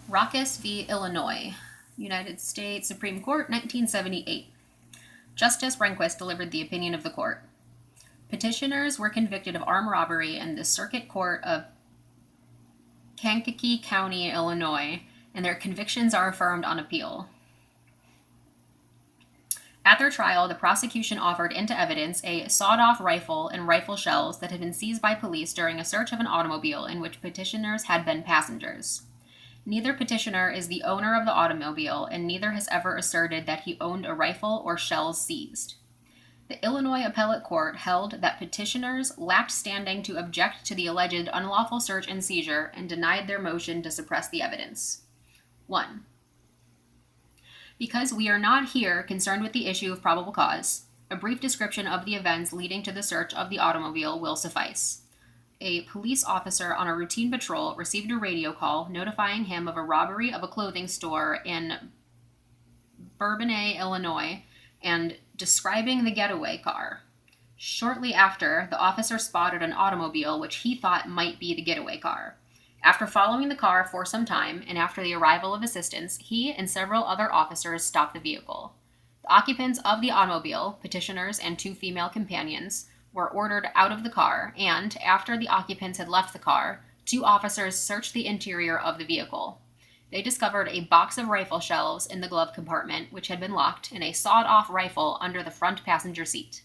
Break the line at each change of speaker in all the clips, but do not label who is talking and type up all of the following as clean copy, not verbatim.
Rakas v. Illinois, United States Supreme Court, 1978. Justice Rehnquist delivered the opinion of the court. Petitioners were convicted of armed robbery in the Circuit Court of Kankakee County, Illinois, and their convictions are affirmed on appeal. At their trial, the prosecution offered into evidence a sawed-off rifle and rifle shells that had been seized by police during a search of an automobile in which petitioners had been passengers. Neither petitioner is the owner of the automobile, and neither has ever asserted that he owned a rifle or shells seized. The Illinois Appellate Court held that petitioners lacked standing to object to the alleged unlawful search and seizure and denied their motion to suppress the evidence. 1. Because we are not here concerned with the issue of probable cause, a brief description of the events leading to the search of the automobile will suffice. A police officer on a routine patrol received a radio call notifying him of a robbery of a clothing store in Bourbonnais, Illinois, and describing the getaway car. Shortly after, the officer spotted an automobile which he thought might be the getaway car. After following the car for some time, and after the arrival of assistance, he and several other officers stopped the vehicle. The occupants of the automobile, petitioners and 2 female companions, were ordered out of the car, and, after the occupants had left the car, 2 officers searched the interior of the vehicle. They discovered a box of rifle shells in the glove compartment, which had been locked, and a sawed-off rifle under the front passenger seat.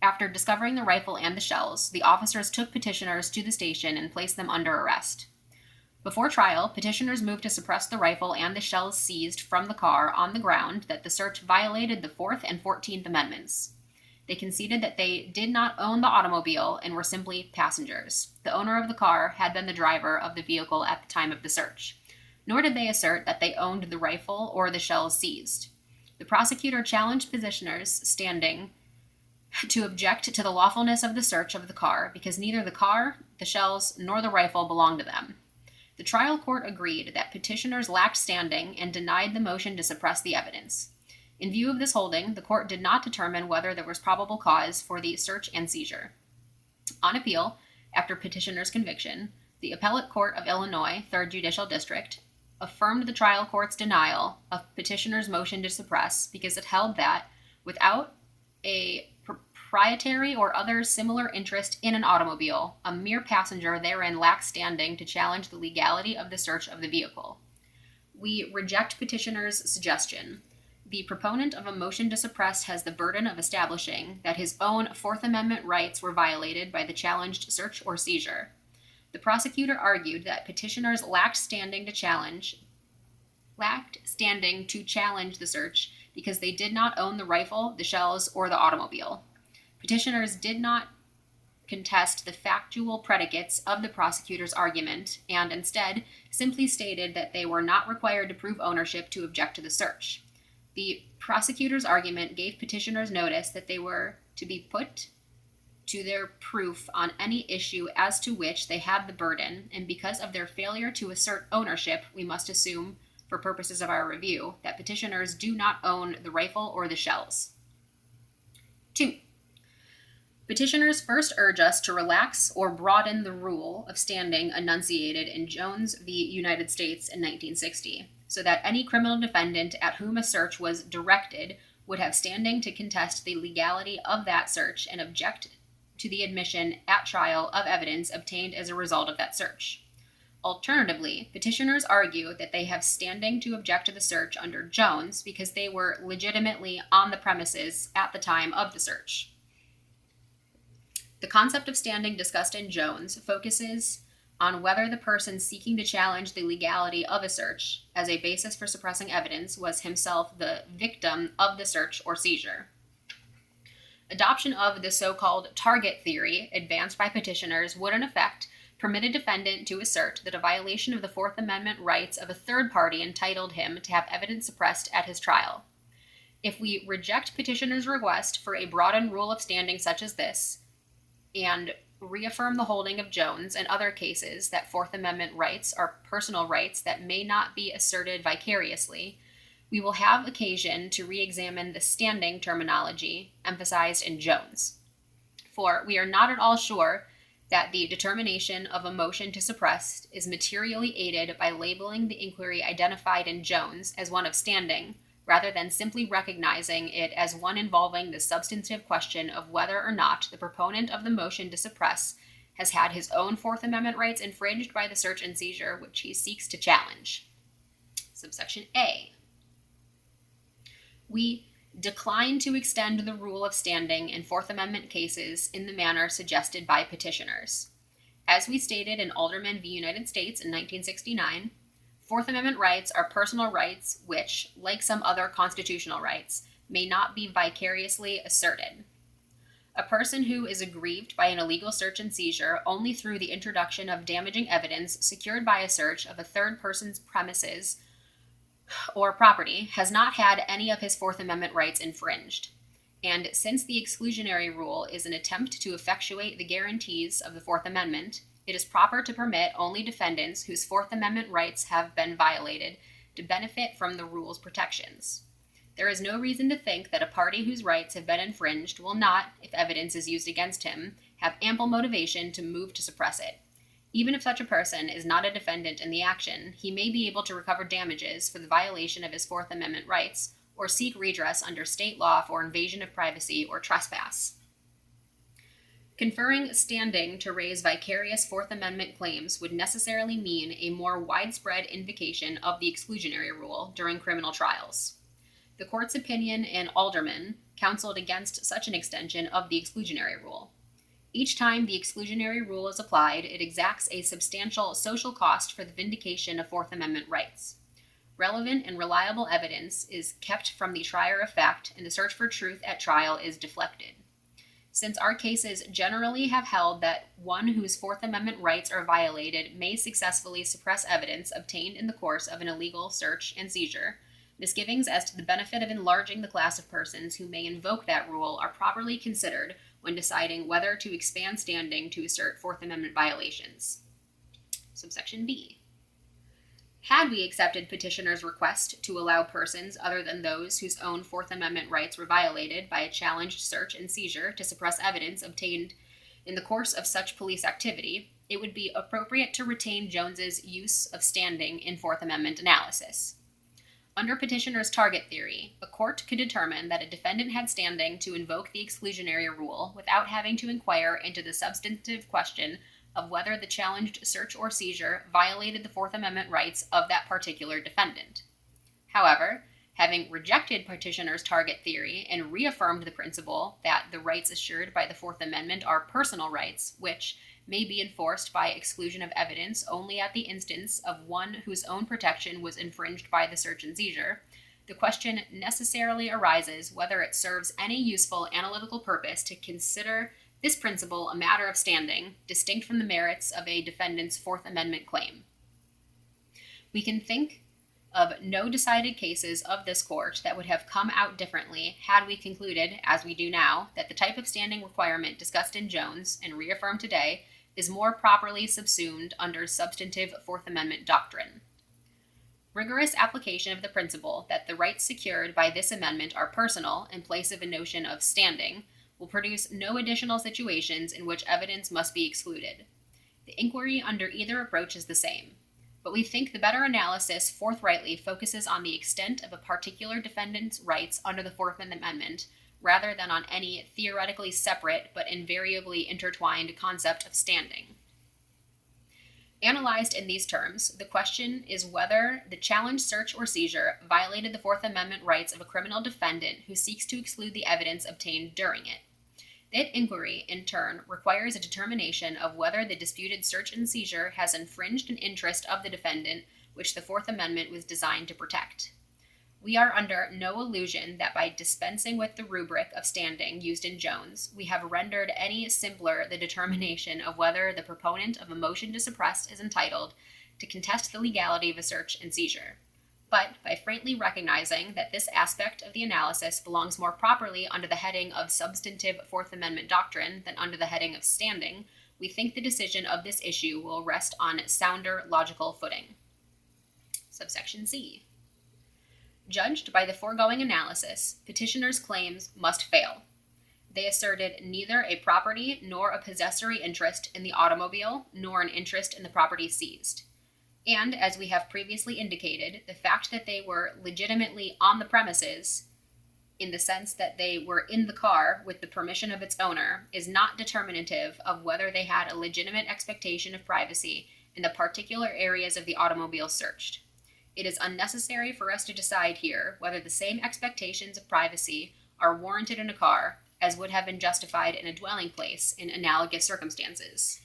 After discovering the rifle and the shells, the officers took petitioners to the station and placed them under arrest. Before trial, petitioners moved to suppress the rifle and the shells seized from the car on the ground that the search violated the 4th and 14th Amendments. They conceded that they did not own the automobile and were simply passengers. The owner of the car had been the driver of the vehicle at the time of the search. Nor did they assert that they owned the rifle or the shells seized. The prosecutor challenged petitioners standing to object to the lawfulness of the search of the car because neither the car, the shells, nor the rifle belonged to them. The trial court agreed that petitioners lacked standing and denied the motion to suppress the evidence. In view of this holding, the court did not determine whether there was probable cause for the search and seizure. On appeal, after petitioner's conviction, the Appellate Court of Illinois, 3rd Judicial District, affirmed the trial court's denial of petitioner's motion to suppress because it held that, without a proprietary or other similar interest in an automobile, a mere passenger therein lacks standing to challenge the legality of the search of the vehicle. We reject petitioner's suggestion. The proponent of a motion to suppress has the burden of establishing that his own 4th Amendment rights were violated by the challenged search or seizure. The prosecutor argued that petitioners lacked standing to challenge the search because they did not own the rifle, the shells, or the automobile. Petitioners did not contest the factual predicates of the prosecutor's argument and instead simply stated that they were not required to prove ownership to object to the search. The prosecutor's argument gave petitioners notice that they were to be put to their proof on any issue as to which they had the burden, and because of their failure to assert ownership, we must assume, for purposes of our review, that petitioners do not own the rifle or the shells. 2. Petitioners first urge us to relax or broaden the rule of standing enunciated in Jones v. United States in 1960, so that any criminal defendant at whom a search was directed would have standing to contest the legality of that search and object to the admission at trial of evidence obtained as a result of that search. Alternatively, petitioners argue that they have standing to object to the search under Jones because they were legitimately on the premises at the time of the search. The concept of standing discussed in Jones focuses on whether the person seeking to challenge the legality of a search as a basis for suppressing evidence was himself the victim of the search or seizure. Adoption of the so-called target theory advanced by petitioners would, in effect, permit a defendant to assert that a violation of the 4th Amendment rights of a third party entitled him to have evidence suppressed at his trial. If we reject petitioners' request for a broadened rule of standing such as this, and reaffirm the holding of Jones and other cases that 4th Amendment rights are personal rights that may not be asserted vicariously, we will have occasion to re-examine the standing terminology emphasized in Jones. For we are not at all sure that the determination of a motion to suppress is materially aided by labeling the inquiry identified in Jones as one of standing, rather than simply recognizing it as one involving the substantive question of whether or not the proponent of the motion to suppress has had his own Fourth Amendment rights infringed by the search and seizure which he seeks to challenge. Subsection A. We decline to extend the rule of standing in Fourth Amendment cases in the manner suggested by petitioners. As we stated in Alderman v. United States in 1969, Fourth Amendment rights are personal rights which, like some other constitutional rights, may not be vicariously asserted. A person who is aggrieved by an illegal search and seizure only through the introduction of damaging evidence secured by a search of a third person's premises or property has not had any of his Fourth Amendment rights infringed. And since the exclusionary rule is an attempt to effectuate the guarantees of the Fourth Amendment, it is proper to permit only defendants whose Fourth Amendment rights have been violated to benefit from the rule's protections. There is no reason to think that a party whose rights have been infringed will not, if evidence is used against him, have ample motivation to move to suppress it. Even if such a person is not a defendant in the action, he may be able to recover damages for the violation of his Fourth Amendment rights or seek redress under state law for invasion of privacy or trespass. Conferring standing to raise vicarious Fourth Amendment claims would necessarily mean a more widespread invocation of the exclusionary rule during criminal trials. The court's opinion in Alderman counseled against such an extension of the exclusionary rule. Each time the exclusionary rule is applied, it exacts a substantial social cost for the vindication of Fourth Amendment rights. Relevant and reliable evidence is kept from the trier of fact, and the search for truth at trial is deflected. Since our cases generally have held that one whose Fourth Amendment rights are violated may successfully suppress evidence obtained in the course of an illegal search and seizure, misgivings as to the benefit of enlarging the class of persons who may invoke that rule are properly considered when deciding whether to expand standing to assert Fourth Amendment violations. Subsection B. Had we accepted petitioners' request to allow persons other than those whose own Fourth Amendment rights were violated by a challenged search and seizure to suppress evidence obtained in the course of such police activity, it would be appropriate to retain Jones's use of standing in Fourth Amendment analysis. Under petitioner's target theory, a court could determine that a defendant had standing to invoke the exclusionary rule without having to inquire into the substantive question of whether the challenged search or seizure violated the Fourth Amendment rights of that particular defendant. However, having rejected petitioner's target theory and reaffirmed the principle that the rights assured by the Fourth Amendment are personal rights, which may be enforced by exclusion of evidence only at the instance of one whose own protection was infringed by the search and seizure, the question necessarily arises whether it serves any useful analytical purpose to consider this principle a matter of standing, distinct from the merits of a defendant's Fourth Amendment claim. We can think of no decided cases of this court that would have come out differently had we concluded, as we do now, that the type of standing requirement discussed in Jones and reaffirmed today is more properly subsumed under substantive Fourth Amendment doctrine. Rigorous application of the principle that the rights secured by this amendment are personal in place of a notion of standing will produce no additional situations in which evidence must be excluded. The inquiry under either approach is the same, but we think the better analysis forthrightly focuses on the extent of a particular defendant's rights under the Fourth Amendment rather than on any theoretically separate but invariably intertwined concept of standing. Analyzed in these terms, the question is whether the challenged search or seizure violated the Fourth Amendment rights of a criminal defendant who seeks to exclude the evidence obtained during it. That inquiry, in turn, requires a determination of whether the disputed search and seizure has infringed an interest of the defendant which the Fourth Amendment was designed to protect. We are under no illusion that by dispensing with the rubric of standing used in Jones, we have rendered any simpler the determination of whether the proponent of a motion to suppress is entitled to contest the legality of a search and seizure. But by frankly recognizing that this aspect of the analysis belongs more properly under the heading of substantive Fourth Amendment doctrine than under the heading of standing, we think the decision of this issue will rest on sounder logical footing. Subsection C. Judged by the foregoing analysis, petitioners' claims must fail. They asserted neither a property nor a possessory interest in the automobile, nor an interest in the property seized. And, as we have previously indicated, the fact that they were legitimately on the premises, in the sense that they were in the car with the permission of its owner, is not determinative of whether they had a legitimate expectation of privacy in the particular areas of the automobile searched. It is unnecessary for us to decide here whether the same expectations of privacy are warranted in a car as would have been justified in a dwelling place in analogous circumstances.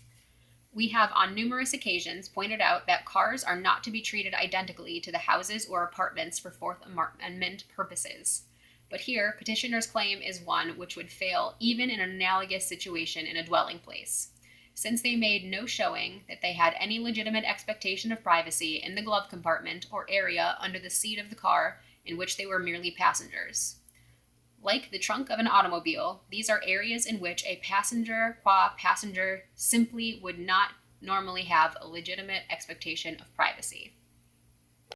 We have on numerous occasions pointed out that cars are not to be treated identically to the houses or apartments for Fourth Amendment purposes. But here, petitioner's claim is one which would fail even in an analogous situation in a dwelling place, since they made no showing that they had any legitimate expectation of privacy in the glove compartment or area under the seat of the car in which they were merely passengers. Like the trunk of an automobile, these are areas in which a passenger qua passenger simply would not normally have a legitimate expectation of privacy.